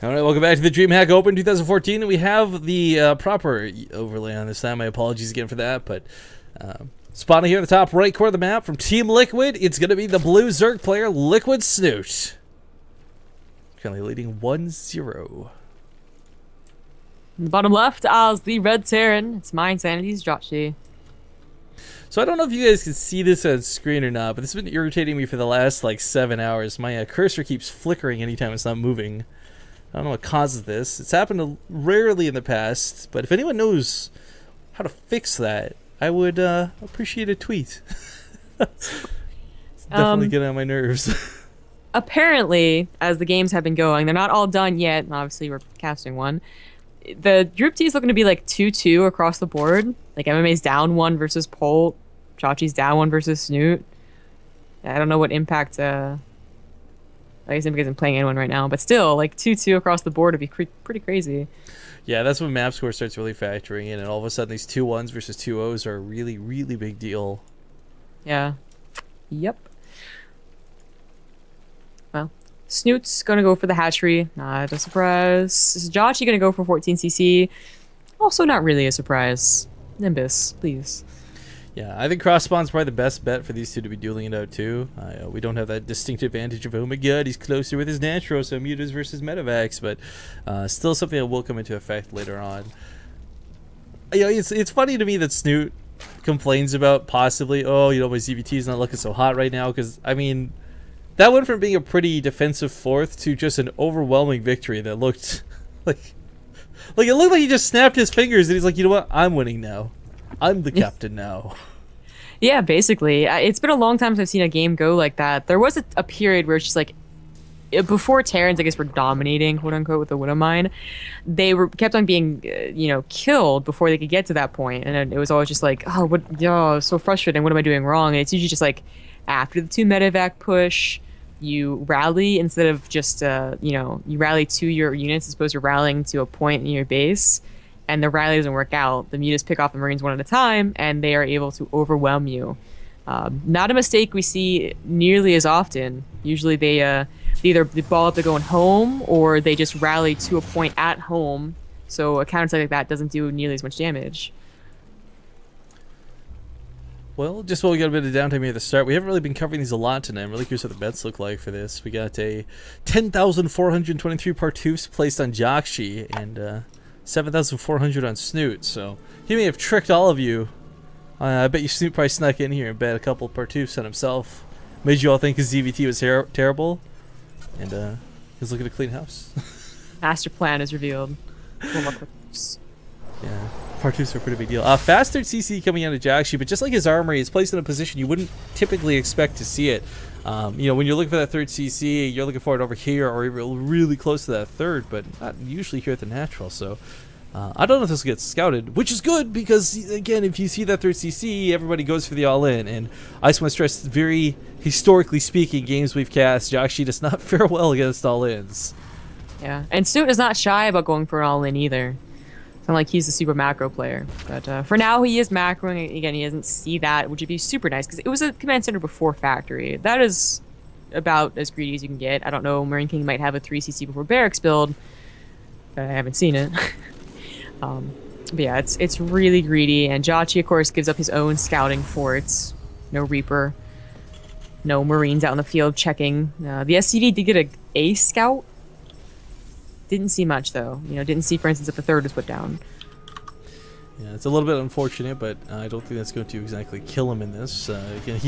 All right, welcome back to the DreamHack Open 2014, and we have the proper overlay on this time. My apologies again for that, but spawning here in the top right corner of the map from Team Liquid, it's going to be the blue Zerg player, Liquid Snute. Currently leading 1-0. Bottom left, as the red Terran, it's my Insanity's Jjakji. So I don't know if you guys can see this on screen or not, but this has been irritating me for the last like 7 hours. My cursor keeps flickering anytime it's not moving. I don't know what causes this. It's happened rarely in the past, but if anyone knows how to fix that, I would appreciate a tweet. It's definitely getting on my nerves. Apparently, as the games have been going, they're not all done yet. Obviously, we're casting one. The Group T is looking to be like 2-2 across the board. Like MMA's down 1 versus Polt. Jjakji's down 1 versus Snute. I don't know what impact... I guess because I'm playing anyone right now, but still, like 2-2 across the board would be pretty crazy. Yeah, that's when map score starts really factoring in, and all of a sudden these 2-1s versus 2-0s are a really, really big deal. Yeah. Yep. Well, Snute's gonna go for the hatchery. Not a surprise. Jjakji gonna go for 14cc. Also not really a surprise. Nimbus, please. Yeah, I think cross spawn's probably the best bet for these two to be dueling it out too. We don't have that distinct advantage of, oh my god, he's closer with his Nitro, so mutas versus Medivacs, but still something that will come into effect later on. You know, it's funny to me that Snute complains about possibly, oh, you know, my ZVT is not looking so hot right now, because, I mean, that went from being a pretty defensive fourth to just an overwhelming victory that looked like it looked like he just snapped his fingers and he's like, you know what, I'm winning now. I'm the captain now. Yeah, basically. It's been a long time since I've seen a game go like that. There was a period where it's just like, before Terrans, I guess, were dominating, quote unquote, with the Widowmine, they kept on being, killed before they could get to that point. And it was always just like, oh, so frustrating. What am I doing wrong? And it's usually just like, after the 2 medevac push, you rally instead of just, you rally to your units as opposed to rallying to a point in your base. And the rally doesn't work out. The mutas pick off the Marines one at a time, and they are able to overwhelm you. Not a mistake we see nearly as often. Usually they either ball up to going home, or they just rally to a point at home, so a counterattack like that doesn't do nearly as much damage. Well, just while we got a bit of downtime here at the start, we haven't really been covering these a lot tonight. I'm really curious what the bets look like for this. We got a 10,423 Partoofs placed on Jjakji, and 7,400 on Snute, so he may have tricked all of you. I bet you Snute probably snuck in here and bet a couple Partoofs on himself. Made you all think his ZVT was terrible, and he's looking to clean house. Master plan is revealed. Yeah, Partoofs are a pretty big deal. Fast 3rd CC coming out of Jjakji, but just like his armory, it's placed in a position you wouldn't typically expect to see it. When you're looking for that 3rd CC, you're looking for it over here or even really close to that 3rd, but not usually here at the natural. So I don't know if this gets scouted, which is good because, again, if you see that 3rd CC, everybody goes for the all-in. And I just want to stress, very historically speaking, games we've cast, Jjakji does not fare well against all-ins. Yeah, and Snute is not shy about going for an all-in either. It's not like he's a super macro player. But for now, he is macroing. Again, he doesn't see that, which would be super nice, because it was a command center before factory. That is about as greedy as you can get. I don't know, Marine King might have a 3cc before barracks build. I haven't seen it. But yeah, it's really greedy, and Jjakji, of course, gives up his own scouting forts. No Reaper. No Marines out in the field checking. The SCD did get a scout. Didn't see much, though. Didn't see, for instance, if the 3rd was put down. Yeah, it's a little bit unfortunate, but I don't think that's going to exactly kill him in this. Again,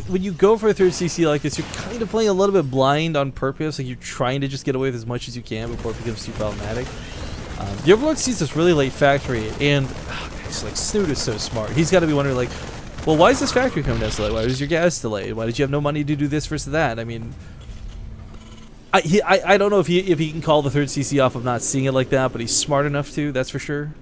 when you go for a 3rd CC like this, you're kind of playing a little bit blind on purpose. Like, you're trying to just get away with as much as you can before it becomes too problematic. The Overlord sees this really late factory, and guys, like, Snute is so smart. He's got to be wondering, like, well, why is this factory coming down so late? Why was your gas delayed? Why did you have no money to do this versus that? I mean, I don't know if he can call the 3rd CC off of not seeing it like that, but he's smart enough to, that's for sure.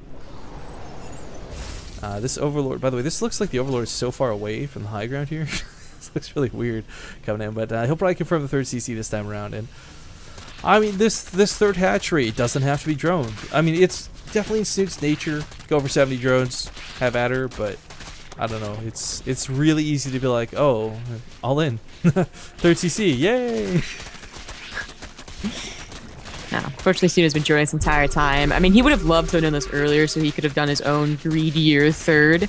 This Overlord, by the way, this looks like the Overlord is so far away from the high ground here. This looks really weird coming in, but he'll probably confirm the 3rd CC this time around. And I mean, this 3rd hatchery doesn't have to be droned. I mean, it's definitely in Snute's nature. Go over 70 drones, have at her, but I don't know. It's really easy to be like, oh, all in. 3rd CC, yay! No, fortunately, Snute has been joining this entire time. I mean, he would have loved to have known this earlier, so he could have done his own greedier third.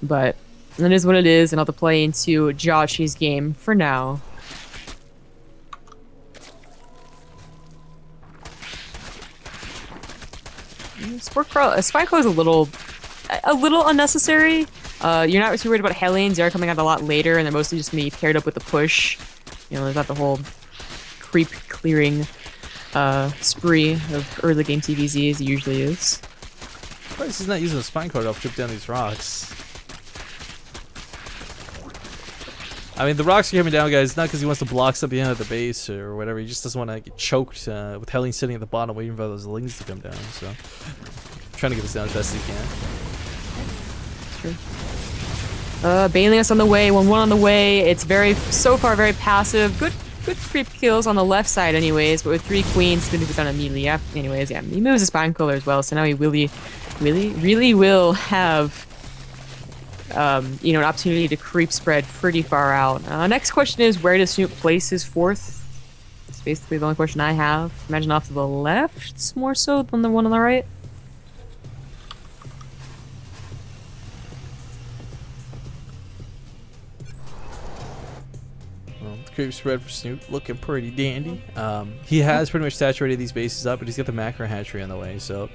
But it is what it is, and I'll have to play into Jjakji's game for now. Spike Claw is a little unnecessary. You're not too worried about Hellions. They're coming out a lot later, and they're mostly just going to be paired up with the push. You know, there's not the whole creep clearing spree of early game TVZ as it usually is. Surprised he's not using a spine card to chip down these rocks. I mean, the rocks are coming down, guys, not because he wants to block something out at the base or whatever. He just doesn't want to get choked with Hellion sitting at the bottom waiting for those lings to come down. So, trying to get this down as best as he can. Sure. Baneling on the way, 1-1 on the way. It's so far very passive. Good creep kills on the left side anyways, but with 3 queens, it's going to be done immediately. Yeah, anyways, yeah, he moves his spine color as well, so now he really will have you know, an opportunity to creep spread pretty far out. Next question is, where does Snute place his 4th? It's basically the only question I have. Imagine off to the left more so than the one on the right. Well, the creep spread for Snute looking pretty dandy. He has pretty much saturated these bases up, but he's got the macro hatchery on the way, so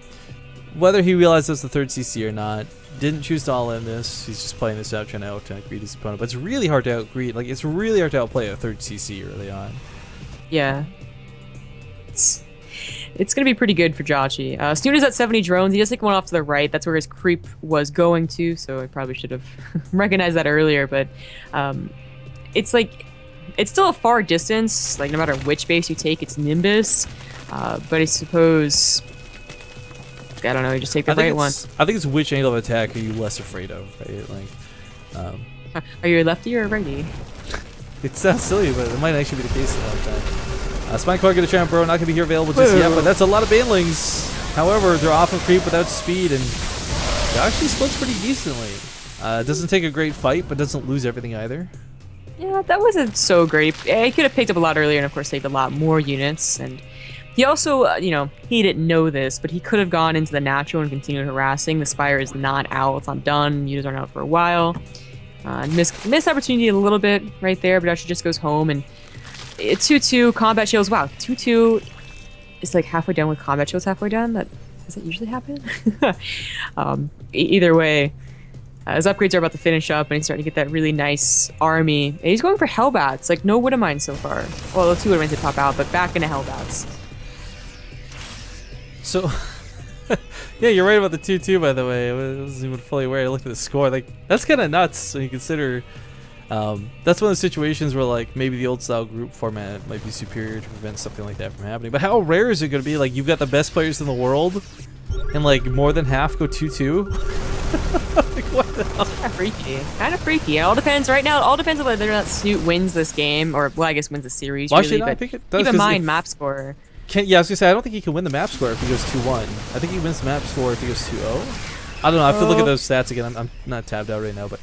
whether he realizes the 3rd CC or not, didn't choose to all in this. He's just playing this out, trying to out-greed his opponent. But it's really hard to out-greed. Like, it's really hard to outplay a 3rd CC early on. Yeah. It's going to be pretty good for Jjakji. Snute is at 70 drones. He does take one off to the right. That's where his creep was going to, so I probably should have recognized that earlier. But it's like, it's still a far distance. Like, no matter which base you take, it's Nimbus. But I suppose, I don't know, you just take the right one. I think it's which angle of attack are you less afraid of, right? Like, are you a lefty or a righty? It sounds silly, but it might actually be the case a lot of time. Spine Claw gonna try and burrow, not gonna be here available just yet, but that's a lot of banelings. However, they're off of creep without speed, and it actually splits pretty decently. Doesn't take a great fight, but doesn't lose everything either. Yeah, that wasn't so great. He could have picked up a lot earlier and, of course, saved a lot more units, and he also, you know, he didn't know this, but he could have gone into the natural and continued harassing. The Spire is not out. It's not done. Units aren't out for a while. Missed opportunity a little bit right there, but actually just goes home. And 2-2 combat shields. Wow, 2-2 is like halfway done with combat shields halfway done. Does that usually happen? Either way, his upgrades are about to finish up, and he's starting to get that really nice army. And he's going for Hellbats. Like, no Widowmine so far. Well, the 2 Widowmines did pop out, but back into Hellbats. So, yeah, you're right about the 2-2, by the way. I wasn't even fully aware. I looked at the score. Like, that's kind of nuts when you consider that's one of the situations where, like, maybe the old style group format might be superior to prevent something like that from happening. But how rare is it going to be? Like, you've got the best players in the world, and, like, more than half go 2-2? Like, what the hell? Kind of freaky. Kind of freaky. It all depends. Right now, it all depends on whether or not Snute wins this game, or, well, I guess wins the series, well, really. Actually, no, but I think it does, keep in mind, map score. Yeah, I was gonna say, I don't think he can win the map score if he goes 2-1. I think he wins the map score if he goes 2-0. I don't know. I have to look at those stats again. I'm not tabbed out right now, but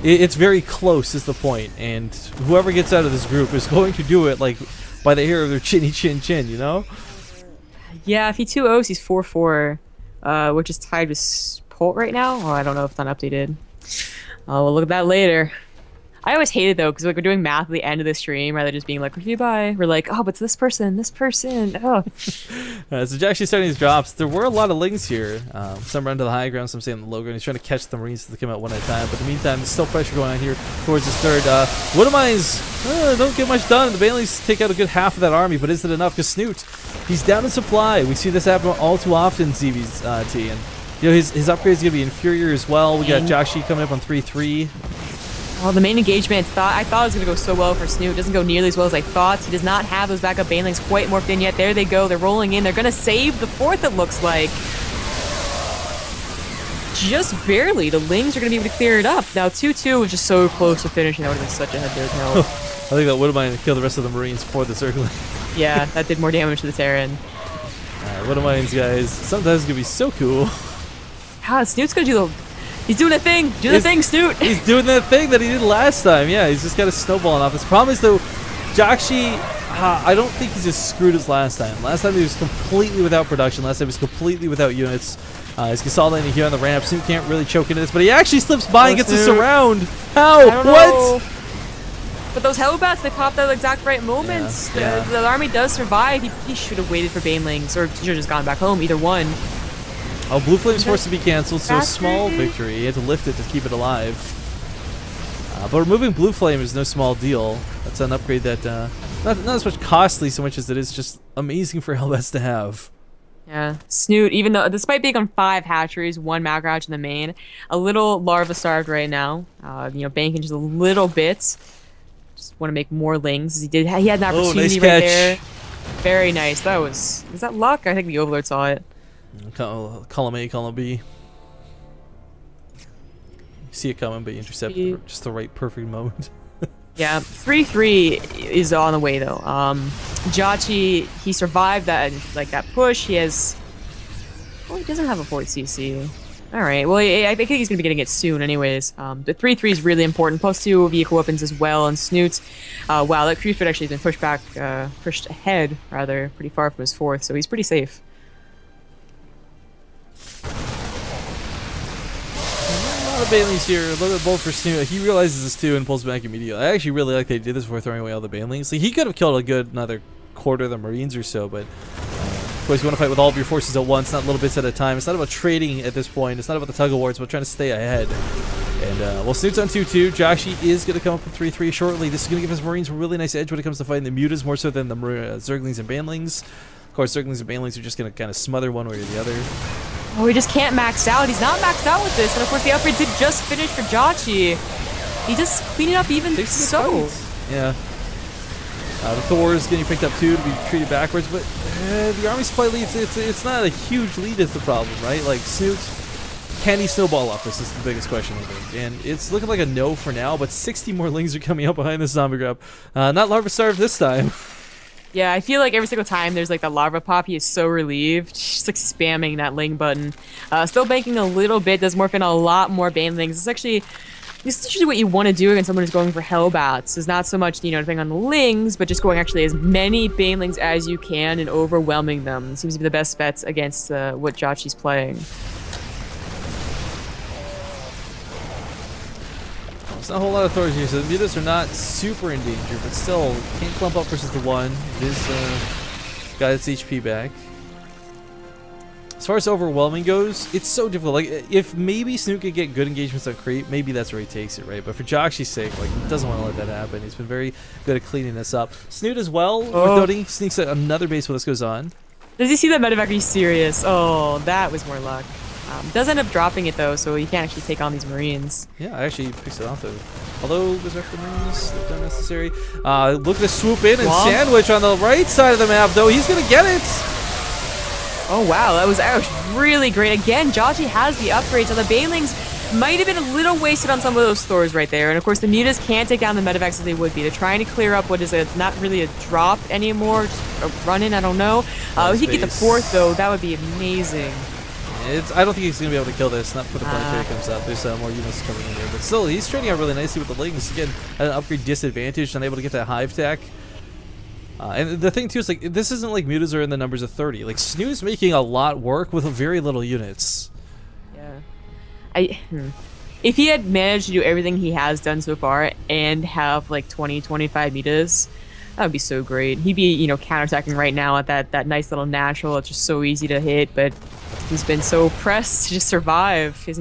it's very close is the point. And whoever gets out of this group is going to do it like by the hair of their chinny chin chin, you know? Yeah, if he 2-0s, he's 4-4, which is tied with Polt right now. Oh, I don't know if it's not updated. We'll look at that later. I always hate it though, because like we're doing math at the end of the stream rather than just being like, okay, bye. We're like, oh, but it's this person. Oh. So Jjakji starting his drops. There were a lot of lings here. Some run to the high ground, some stay on the low ground. He's trying to catch the Marines to come out one at a time. But in the meantime, there's still pressure going on here towards his 3rd. Widowmines don't get much done. The Banelings take out a good half of that army, but is it enough? Because Snute, he's down in supply. We see this happen all too often in ZV's T. And you know, his upgrade is going to be inferior as well. We got Jjakji coming up on 3-3. Well, the main engagement, I thought it was going to go so well for Snute. It doesn't go nearly as well as I thought. He does not have those backup Banelings quite morphed in yet. There they go. They're rolling in. They're going to save the 4th, it looks like. Just barely. The Lings are going to be able to clear it up. Now, 2-2 was just so close to finishing. That would have been such a head-to-head kill. I think that Widowmine killed the rest of the Marines for the circling. Yeah, that did more damage to the Terran. Widowmines, guys. Sometimes it's going to be so cool. God, Snute's going to do the... He's doing that thing! Do the thing, Snute! He's doing that thing that he did last time. Yeah, he's just got a snowballing off. His problem is, though, Jjakji, I don't think he's as screwed as last time. Last time he was completely without production. Last time he was completely without units. He's consolidating here on the ramp. Snute can't really choke into this, but he actually slips by and gets a surround. How? What? But those Hellbats, they popped at the exact right moments. The army does survive. He should have waited for Banelings, or should have just gone back home. Either one. Oh, Blue Flame's forced to be canceled, so a small victory. He had to lift it to keep it alive. But removing Blue Flame is no small deal. That's an upgrade that not as much costly so much as it is just amazing for Hellbats to have. Yeah, Snute, even though, despite being on 5 hatcheries, 1 macro hatch in the main, a little larva starved right now. You know, banking just a little bit. Just want to make more lings. He had an opportunity right there. Very nice. That was that luck? I think the Overlord saw it. Column A, column B. You see it coming, but you intercept at just the right perfect moment. Yeah, 3-3 is on the way though. Jjakji, he survived that push. He has, well, he doesn't have a 40 CC. All right, well, I think he's gonna be getting it soon, anyways. The 3-3 is really important. +2 vehicle weapons as well, and Snute. Wow, that Cruise Fit actually has been pushed ahead rather, pretty far from his 4th, so he's pretty safe. Banelings here, a little bit bold for Snute. He realizes this too and pulls back immediately. I actually really like they did this before throwing away all the Banelings. Like, he could have killed a good another quarter of the Marines or so, but of course you want to fight with all of your forces at once, not little bits at a time. It's not about trading at this point. It's not about the tug of war. It's about trying to stay ahead. And well, Snute's on 2-2. Jjakji is going to come up with 3-3 shortly. This is going to give his Marines a really nice edge when it comes to fighting the mutas, more so than the Zerglings and Banelings. Of course, Zerglings and Banelings are just going to kind of smother one way or the other. Oh, he just can't max out. He's not maxed out with this. And of course, the upgrade did just finish for Jjakji. He just cleaning up even so. Yeah. The Thor is getting picked up too to be treated backwards, but the army supply lead, it's not a huge lead is the problem, right? Like, Snute, can he snowball up? This is the biggest question, I think. And it's looking like a no for now, but 60 more lings are coming up behind this zombie grab. Not larva starved this time. Yeah, I feel like every single time there's like the larva pop, he is so relieved. Just like spamming that ling button. Still banking a little bit, does morph in a lot more banelings. This is usually what you want to do against someone who's going for Hellbats. Is not so much, you know, depending on the lings, but just going actually as many banelings as you can and overwhelming them. It seems to be the best bets against what Jjakji's playing. There's not a whole lot of Thors here, so the mutas are not super in danger, but still can't clump up versus the 1. It is got its HP back. As far as overwhelming goes, it's so difficult. Like, if maybe Snute could get good engagements on creep, maybe that's where he takes it, right? But for Jjakji's sake, like, he doesn't want to let that happen. He's been very good at cleaning this up. Snute as well, worth noting, sneaks another base when this goes on. Does he see that medevac? Are you serious? Oh, that was more luck. Does end up dropping it though, so he can't actually take on these Marines. Yeah, I actually picks it off though. Although Berserker Marines, they're not necessary. Look at the swoop in and sandwich on the right side of the map though. He's gonna get it. Oh wow, that was really great. Again, Jjakji has the upgrades, so the Banelings might have been a little wasted on some of those Thors right there. And of course, the mutas can't take down the medevacs as they would be. They're trying to clear up what is not really a drop anymore, just a run-in. I don't know. If he could get the 4th though, that would be amazing. I don't think he's going to be able to kill this, not for the planetary comes out. There's more units coming in here. But still, he's trading out really nicely with the lings. Again, an upgrade disadvantage, unable to get that hive tech. And the thing, too, is like this isn't like mutas are in the numbers of 30. Like, Snute is making a lot work with very little units. Yeah. If he had managed to do everything he has done so far and have like 20, 25 mutas, that would be so great. He'd be, you know, counterattacking right now at that nice little natural. It's just so easy to hit, but he's been so pressed to just survive. He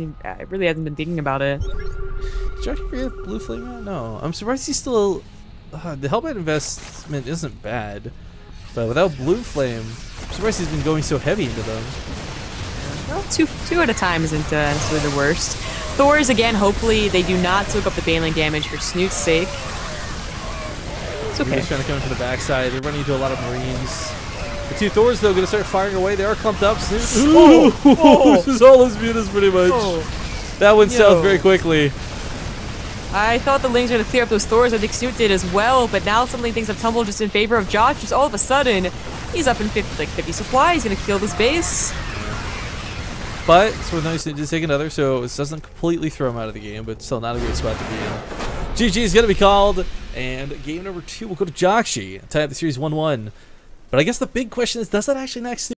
really hasn't been thinking about it. Did you already get Blue Flame out? No. I'm surprised he's still... the Hellbat investment isn't bad, but without Blue Flame, I'm surprised he's been going so heavy into them. Well, two at a time isn't necessarily the worst. Thors, again, hopefully they do not soak up the Baneling damage for Snute's sake. It's okay. He's trying to come in from the backside. They're running into a lot of Marines. The 2 Thors, though, going to start firing away. They are clumped up. Snute. This is all his mutas, pretty much. That went south very quickly. I thought the lings were going to clear up those Thors. I think Snute did as well, but now suddenly things have tumbled just in favor of Jjakji. Just all of a sudden, he's up in 50 supply. He's going to kill this base. But it's worth noticing to take another, so it doesn't completely throw him out of the game, but still not a great spot to be in. GG is going to be called, And game number 2 will go to Jjakji. Tie up the series 1-1. But I guess the big question is, does that actually knock Snute